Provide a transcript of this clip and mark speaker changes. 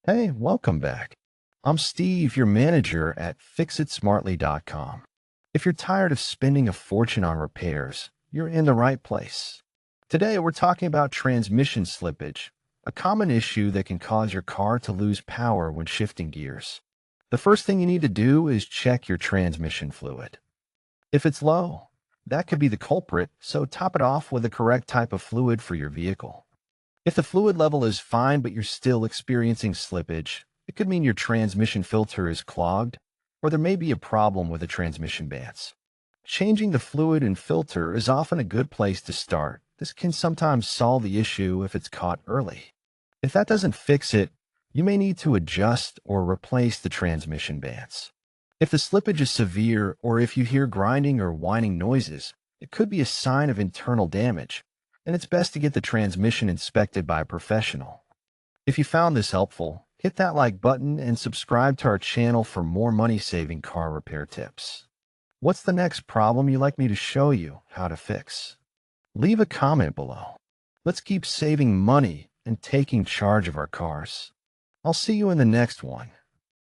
Speaker 1: Hey, welcome back. I'm Steve, your manager at fixitsmartly.com. If you're tired of spending a fortune on repairs, you're in the right place. Today, we're talking about transmission slippage, a common issue that can cause your car to lose power when shifting gears. The first thing you need to do is check your transmission fluid. If it's low, that could be the culprit, so top it off with the correct type of fluid for your vehicle. If the fluid level is fine but you're still experiencing slippage, it could mean your transmission filter is clogged, or there may be a problem with the transmission bands. Changing the fluid and filter is often a good place to start. This can sometimes solve the issue if it's caught early. If that doesn't fix it, you may need to adjust or replace the transmission bands. If the slippage is severe or if you hear grinding or whining noises, it could be a sign of internal damage, and it's best to get the transmission inspected by a professional. If you found this helpful, hit that like button and subscribe to our channel for more money-saving car repair tips. What's the next problem you'd like me to show you how to fix? Leave a comment below. Let's keep saving money and taking charge of our cars. I'll see you in the next one.